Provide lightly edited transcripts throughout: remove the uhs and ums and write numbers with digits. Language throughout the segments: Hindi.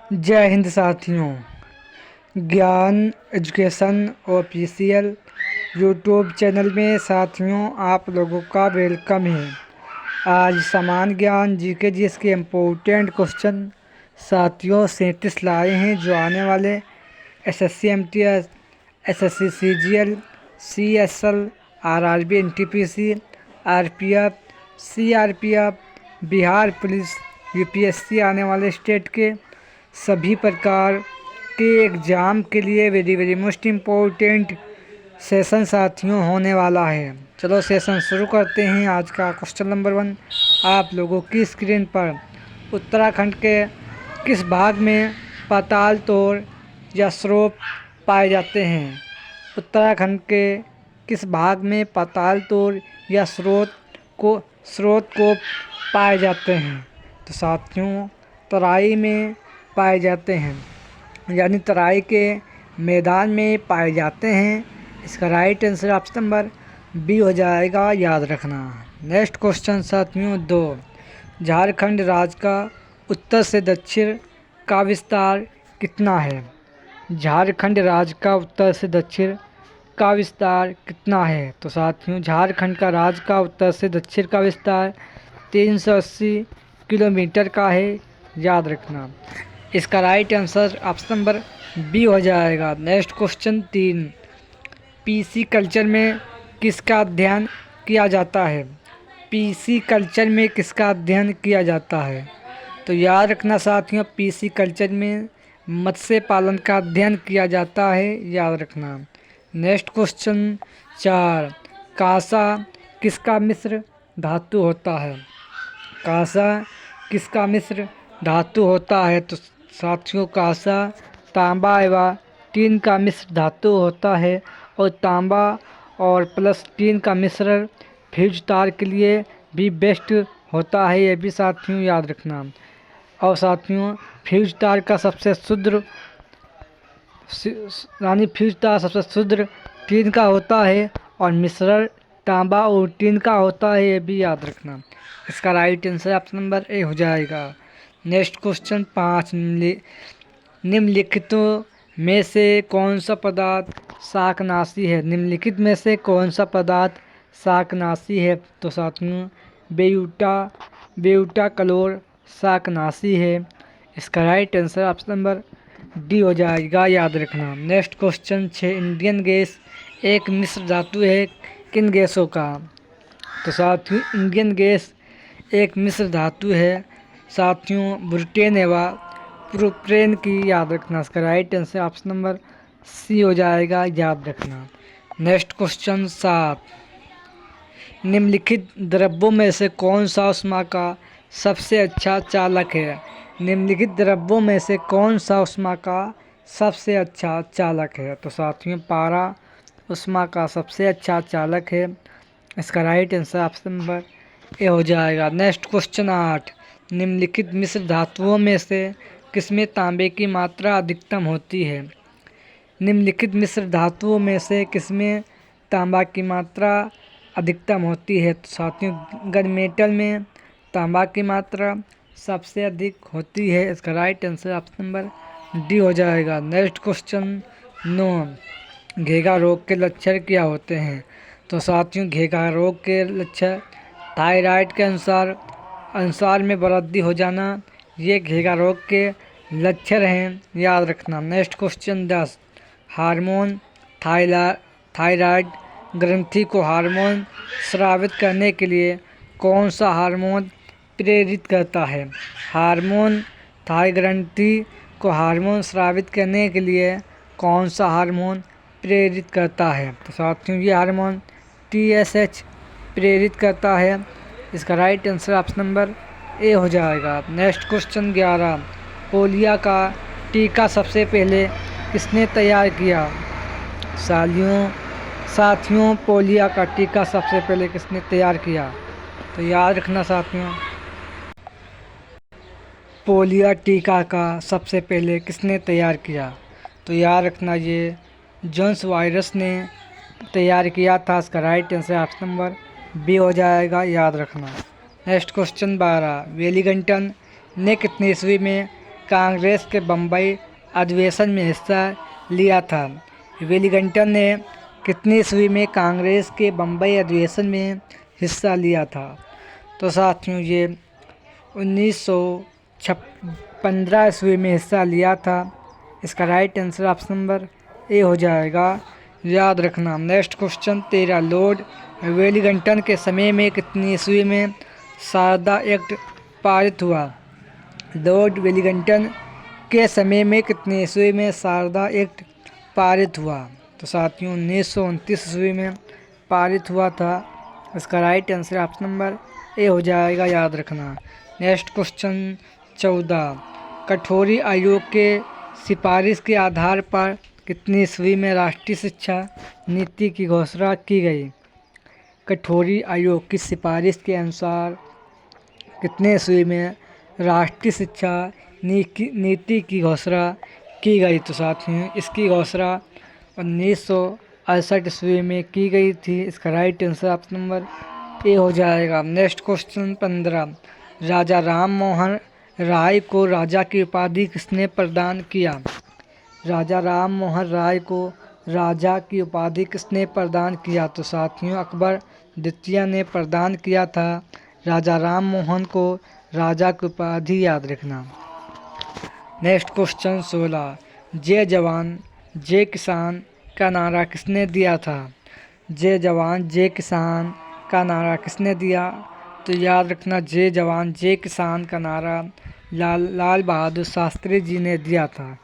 जय हिंद साथियों। ज्ञान एजुकेशन ऑफिशियल यूट्यूब चैनल में साथियों आप लोगों का वेलकम है। आज समान ज्ञान जीके जीएस के इम्पोर्टेंट क्वेश्चन साथियों 37 लाए हैं जो आने वाले SSC MTS, SSC CGL, CSL, RRB NTPC, RPF, CRPF, Bihar police, UPSC आने वाले स्टेट के सभी प्रकार के एग्ज़ाम के लिए वेरी मोस्ट इम्पोर्टेंट सेशन साथियों होने वाला है। चलो सेशन शुरू करते हैं। आज का क्वेश्चन नंबर 1 आप लोगों की स्क्रीन पर उत्तराखंड के किस भाग में पाताल तोड़ या स्रोत पाए जाते हैं? उत्तराखंड के किस भाग में पाताल तोड़ या स्रोत को पाए जाते हैं? तो साथियों तराई में पाए जाते हैं, यानी तराई के मैदान में पाए जाते हैं। इसका right answer option number B हो जाएगा, याद रखना। नेक्स्ट क्वेश्चन साथियों 2 झारखंड राज्य का उत्तर से दक्षिण का विस्तार कितना है? झारखंड राज्य का उत्तर से दक्षिण का विस्तार कितना है? तो साथियों झारखंड का राज्य का उत्तर से दक्षिण का विस्तार 380 किलोमीटर का है, याद रखना। इसका right answer option number B हो जाएगा। नेक्स्ट क्वेश्चन 3 पीसी कल्चर में किसका अध्ययन किया जाता है? पीसी कल्चर में किसका अध्ययन किया जाता है? तो याद रखना साथियों पीसी कल्चर में मत्स्य पालन का अध्ययन किया जाता है, याद रखना। नेक्स्ट क्वेश्चन 4 कांसा किसका मिश्र धातु होता है? कांसा किसका मिश्र धातु होता है? तो साथियों कांसा तांबा एवं टीन का मिश्र धातु होता है और तांबा और प्लस टीन का मिश्रण फ्यूज तार के लिए भी बेस्ट होता है, ये भी साथियों याद रखना। और साथियों फ्यूज तार का सबसे शुद्ध फ्यूज तार सबसे शुद्ध टीन का होता है और मिश्रण तांबा और टीन का होता है, ये भी याद रखना। इसका right answer option number A हो जाएगा। नेक्स्ट क्वेश्चन 5 निम्नलिखितों में से कौन सा पदार्थ शाकनाशी है? निम्नलिखित में से कौन सा पदार्थ शाकनाशी है? तो साथियों बेयूटा क्लोर शाकनाशी है। इसका right answer option number D हो जाएगा, याद रखना। नेक्स्ट क्वेश्चन 6 इंडियन गैस एक मिश्र धातु है किन गैसों का? तो साथियों इंडियन गैस एक मिश्र धातु है साथियों ब्यूटेन एवं प्रोपेन की, याद रखना। इसका right answer option number C हो जाएगा, याद रखना। नेक्स्ट क्वेश्चन 7 निम्नलिखित द्रव्यों में से कौन सा ऊष्मा का सबसे अच्छा चालक है? निम्नलिखित द्रव्यों में से कौन सा ऊष्मा का सबसे अच्छा चालक है? तो साथियों पारा ऊष्मा का सबसे अच्छा चालक है। इसका right answer option number A हो जाएगा। नेक्स्ट क्वेश्चन 8 निम्नलिखित मिश्र धातुओं में से किसमें तांबे की मात्रा अधिकतम होती है? निम्नलिखित मिश्र धातुओं में से किसमें तांबा की मात्रा अधिकतम होती है? तो साथियों गन मेटल में तांबा की मात्रा सबसे अधिक होती है। इसका right answer option number D हो जाएगा। नेक्स्ट क्वेश्चन 9 घेगा रोग के लक्षण क्या होते हैं? तो साथियों घेगा रोग के लक्षण थायराइड के अनुसार में वृद्धि हो जाना, ये घेगा रोग के लक्षण हैं, याद रखना। नेक्स्ट क्वेश्चन 10 हार्मोन थायराइड ग्रंथि को हार्मोन स्रावित करने के लिए कौन सा हार्मोन प्रेरित करता है? हार्मोन थाई ग्रंथि को हार्मोन स्रावित करने के लिए कौन सा हार्मोन प्रेरित करता है? तो साथियों ये हार्मोन TSH प्रेरित करता है। इसका right answer option number A हो जाएगा। नेक्स्ट क्वेश्चन 11 पोलियो का टीका सबसे पहले किसने तैयार किया? साथियों पोलियो का टीका सबसे पहले किसने तैयार किया? तो याद रखना साथियों पोलियो टीका का सबसे पहले किसने तैयार किया? तो याद रखना ये जोन्स वायरस ने तैयार किया था। इसका right answer option number B हो जाएगा, याद रखना। नेक्स्ट क्वेश्चन 12 वेलिंगटन ने कितनी ईस्वी में कांग्रेस के बम्बई अधिवेशन में हिस्सा लिया था? वेलिंगटन ने कितनी ईस्वी में कांग्रेस के बम्बई अधिवेशन में हिस्सा लिया था? तो साथियों ये 1915 ईस्वी में हिस्सा लिया था। इसका right answer option number A हो जाएगा, याद रखना। नेक्स्ट क्वेश्चन 13, लॉर्ड वेलिंगटन के समय में कितनी ईस्वी में शारदा एक्ट पारित हुआ? लॉर्ड वेलिंगटन के समय में कितनी ईस्वी में शारदा एक्ट पारित हुआ? तो साथियों 1929 ईस्वी में पारित हुआ था। इसका right answer option number A हो जाएगा, याद रखना। नेक्स्ट क्वेश्चन 14, कठोरी आयोग के सिफारिश के आधार पर कितनी ईस्वी में राष्ट्रीय शिक्षा नीति की घोषणा की गई? कठोरी आयोग की सिफारिश के अनुसार कितने ईस्वी में राष्ट्रीय शिक्षा नीति की घोषणा की गई? तो साथियों इसकी घोषणा 1968 ईस्वी में की गई थी। इसका right answer option number A हो जाएगा। नेक्स्ट क्वेश्चन 15, राजा राम मोहन राय को राजा की उपाधि किसने प्रदान किया? राजा राम मोहन राय को राजा की उपाधि किसने प्रदान किया? तो साथियों अकबर द्वितीय ने प्रदान किया था राजा राम मोहन को राजा की उपाधि, याद रखना। नेक्स्ट क्वेश्चन 16, जय जवान जय किसान का नारा किसने दिया था? जय जवान जय किसान का नारा किसने दिया? तो याद रखना, जय जवान जय किसान का नारा लाल बहादुर शास्त्री जी ने दिया था।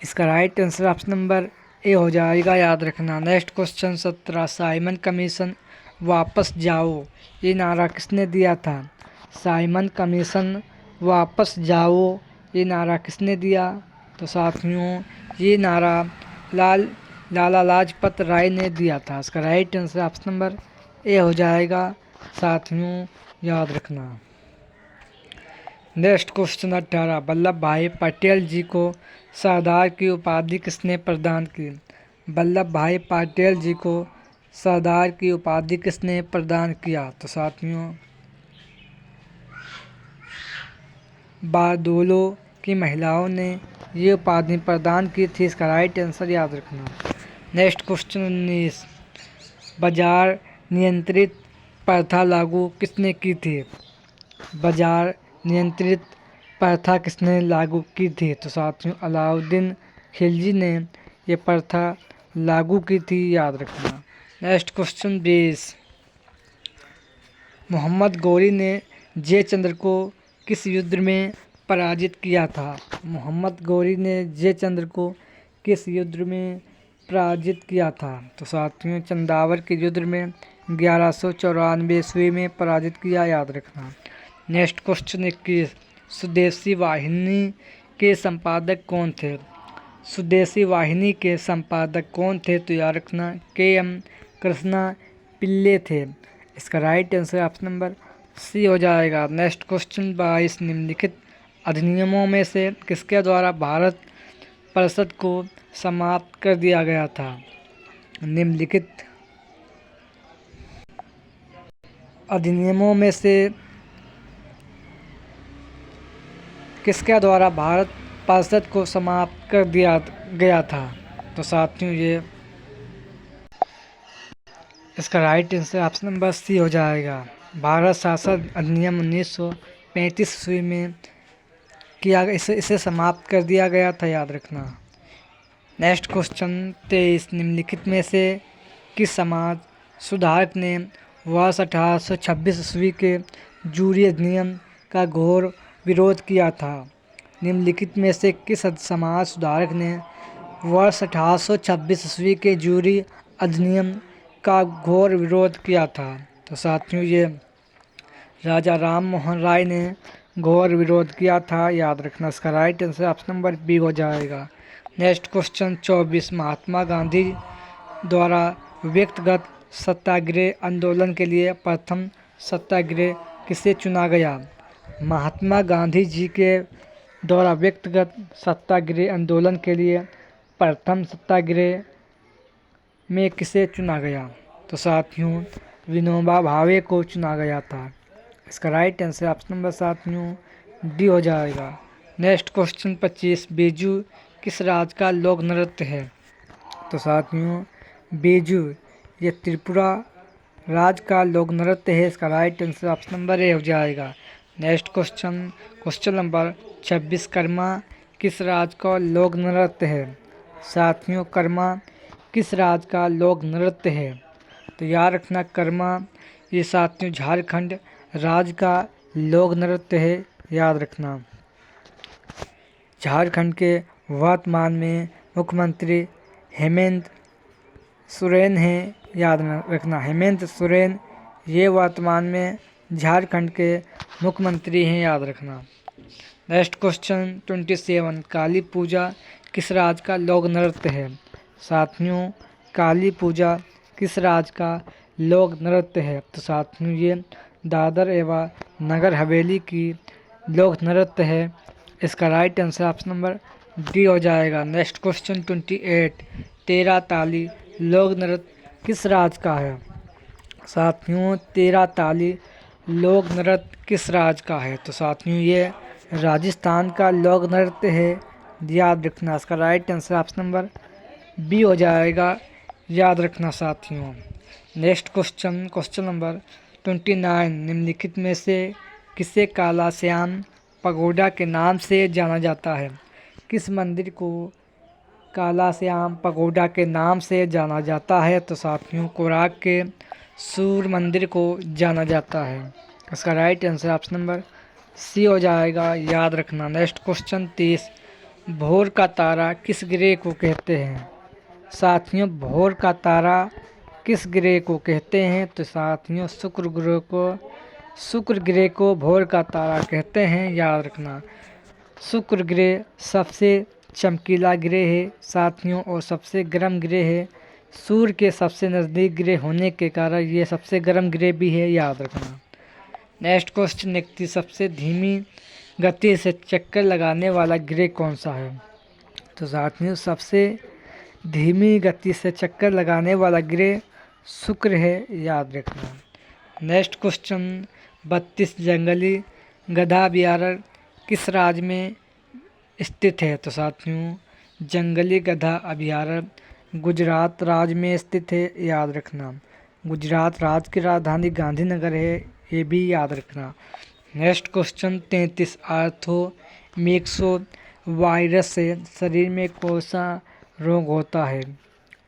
इसका right answer option number A हो जाएगा, याद रखना। नेक्स्ट क्वेश्चन 17, साइमन कमीशन वापस जाओ ये नारा किसने दिया था? साइमन कमीशन वापस जाओ ये नारा किसने दिया? तो साथियों ये नारा लाला लाजपत राय ने दिया था। इसका right answer option number A हो जाएगा, साथियों याद रखना। नेक्स्ट क्वेश्चन 18, वल्लभ भाई पटेल जी को सरदार की उपाधि किसने प्रदान की? वल्लभ भाई पटेल जी को सरदार की उपाधि किसने प्रदान किया? तो साथियों बारदोलो की महिलाओं ने ये उपाधि प्रदान की थी। इसका राइट आंसर याद रखना। नेक्स्ट क्वेश्चन 19, बाजार नियंत्रित प्रथा लागू किसने की थी? बाजार नियंत्रित प्रथा किसने लागू की थी? तो साथियों अलाउद्दीन खिलजी ने ये प्रथा लागू की थी, याद रखना। नेक्स्ट क्वेश्चन 20, मोहम्मद गौरी ने जयचंद्र को किस युद्ध में पराजित किया था? मोहम्मद गौरी ने जयचंद्र को किस युद्ध में पराजित किया था? तो साथियों चंदावर के युद्ध में 1194 ईस्वी में पराजित किया, याद रखना। नेक्स्ट क्वेश्चन 21, स्वदेशी वाहिनी के संपादक कौन थे? स्वदेशी वाहिनी के संपादक कौन थे? तो याद रखना KM कृष्णा पिल्ले थे। इसका right answer option number C हो जाएगा। नेक्स्ट क्वेश्चन 22, निम्नलिखित अधिनियमों में से किसके द्वारा भारत परिषद को समाप्त कर दिया गया था? निम्नलिखित अधिनियमों में से किसके द्वारा भारत परिषद को समाप्त कर दिया गया था? तो साथियों ये इसका right answer option number C हो जाएगा। भारत शासन अधिनियम 1935 ईस्वी में किया इसे समाप्त कर दिया गया था, याद रखना। नेक्स्ट क्वेश्चन 23, निम्नलिखित में से किस समाज सुधारक ने वर्ष 1826 ईस्वी के जूरी अधिनियम का घोर विरोध किया था? निम्नलिखित में से किस समाज सुधारक ने वर्ष 1826 ईस्वी के जूरी अधिनियम का घोर विरोध किया था? तो साथियों ये राजा राम मोहन राय ने घोर विरोध किया था, याद रखना। इसका right answer option number B हो जाएगा। नेक्स्ट क्वेश्चन 24, महात्मा गांधी द्वारा व्यक्तिगत सत्याग्रह आंदोलन के लिए प्रथम सत्याग्रह किसे चुना गया? महात्मा गांधी जी के द्वारा व्यक्तिगत सत्याग्रह आंदोलन के लिए प्रथम सत्याग्रह में किसे चुना गया? तो साथियों विनोबा भावे को चुना गया था। इसका राइट आंसर ऑप्शन नंबर साथियों डी हो जाएगा। नेक्स्ट क्वेश्चन 25, बीजू किस राज्य का लोक नृत्य है? तो साथियों बीजू ये त्रिपुरा राज्य का लोक नृत्य है। इसका right answer option number A हो जाएगा। नेक्स्ट क्वेश्चन नंबर 26, कर्मा किस राज्य का लोक नृत्य है? साथियों कर्मा किस राज्य का लोक नृत्य है? तो याद रखना कर्मा ये साथियों झारखंड राज्य का लोक नृत्य है, याद रखना। झारखंड के वर्तमान में मुख्यमंत्री हेमंत सोरेन हैं, याद रखना हेमंत सोरेन ये वर्तमान में झारखंड के मुख्यमंत्री हैं, याद रखना। नेक्स्ट क्वेश्चन 27, काली पूजा किस राज्य का लोक नृत्य है? साथियों काली पूजा किस राज्य का लोक नृत्य है? तो साथियों ये दादर एवं नगर हवेली की लोक नृत्य है। इसका right answer option number D हो जाएगा। नेक्स्ट क्वेश्चन 28, तेरा ताली लोक नृत्य किस राज्य का है? साथियों तेरा ताली लोक नृत्य किस राज्य का है? तो साथियों ये राजस्थान का लोक नृत्य है, याद रखना। इसका right answer option number B हो जाएगा, याद रखना साथियों। नेक्स्ट क्वेश्चन नंबर 29, निम्नलिखित में से किसे काला श्याम पगोडा के नाम से जाना जाता है? किस मंदिर को काला श्याम पगोडा के नाम से जाना जाता है? तो साथियों कोराग के सूर्य मंदिर को जाना जाता है। इसका right answer option number C हो जाएगा, याद रखना। नेक्स्ट क्वेश्चन 30, भोर का तारा किस ग्रह को कहते हैं? साथियों भोर का तारा किस ग्रह को कहते हैं? तो साथियों शुक्र ग्रह को भोर का तारा कहते हैं, याद रखना। शुक्र ग्रह सबसे चमकीला ग्रह है साथियों और सबसे गर्म ग्रह है। सूर्य के सबसे नज़दीक ग्रह होने के कारण ये सबसे गर्म ग्रह भी है, याद रखना। नेक्स्ट क्वेश्चन 31, सबसे धीमी गति से चक्कर लगाने वाला ग्रह कौन सा है? तो साथियों सबसे धीमी गति से चक्कर लगाने वाला ग्रह शुक्र है, याद रखना। नेक्स्ट क्वेश्चन 32, जंगली गधा अभयारण्य किस राज्य में स्थित है? तो साथियों जंगली गधा अभयारण्य गुजरात राज्य में स्थित है, याद रखना। गुजरात राज्य की राजधानी गांधीनगर है, ये भी याद रखना। नेक्स्ट क्वेश्चन 33, आर्थोमिक्सो वायरस से शरीर में कौन सा रोग होता है?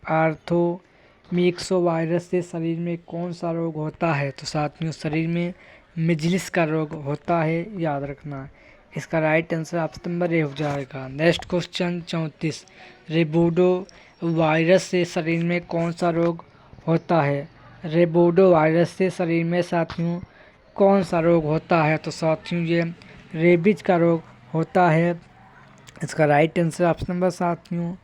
आर्थोमिक्सो वायरस से शरीर में कौन सा रोग होता है? तो साथियों शरीर में मिजलिस का रोग होता है, याद रखना। इसका right answer option number A हो जाएगा। नेक्स्ट क्वेश्चन 34, रेबोडो वायरस से शरीर में कौन सा रोग होता है? रेबोडो वायरस से शरीर में साथियों कौन सा रोग होता है? तो साथियों ये रेबीज का रोग होता है। इसका राइट आंसर ऑप्शन नंबर साथियों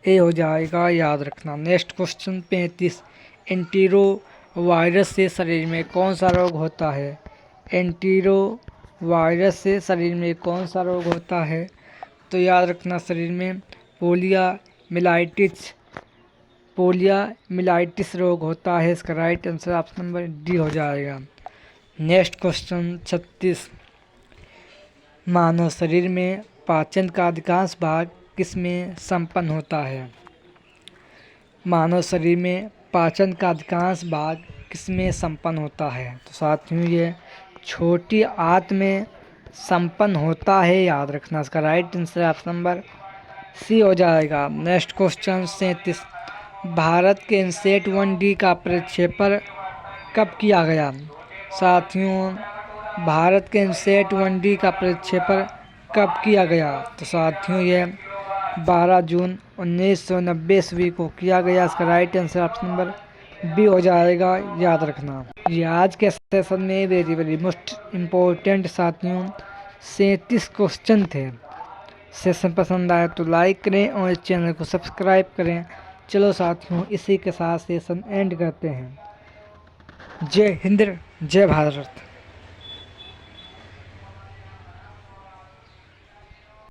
ए हो जाएगा, याद रखना। नेक्स्ट क्वेश्चन 35, एंटीरो वायरस से शरीर में कौन सा रोग होता है? एंटीरो वायरस से शरीर में कौन सा रोग होता है? तो याद रखना शरीर में पोलियामिलाइटिस रोग होता है। इसका right answer option number D हो जाएगा। नेक्स्ट क्वेश्चन 36, मानव शरीर में पाचन का अधिकांश भाग किस में संपन्न होता है? मानव शरीर में पाचन का अधिकांश भाग किस में संपन्न होता है? तो साथियों ये छोटी आंत में संपन्न होता है, याद रखना। इसका right answer option number C हो जाएगा। नेक्स्ट क्वेश्चन 37, भारत के इनसेट 1D का प्रक्षेपण कब किया गया? साथियों भारत के इनसेट 1D का प्रक्षेपण कब किया गया? तो साथियों ये 12 जून 1990 ईस्वी को किया गया। इसका right answer option number B हो जाएगा, याद रखना। ये आज के सेशन में वेरी मोस्ट इम्पोर्टेंट साथियों 37 क्वेश्चन थे। सेशन पसंद आए तो लाइक करें और इस चैनल को सब्सक्राइब करें। चलो साथियों इसी के साथ सेशन एंड करते हैं। जय हिंद, जय भारत।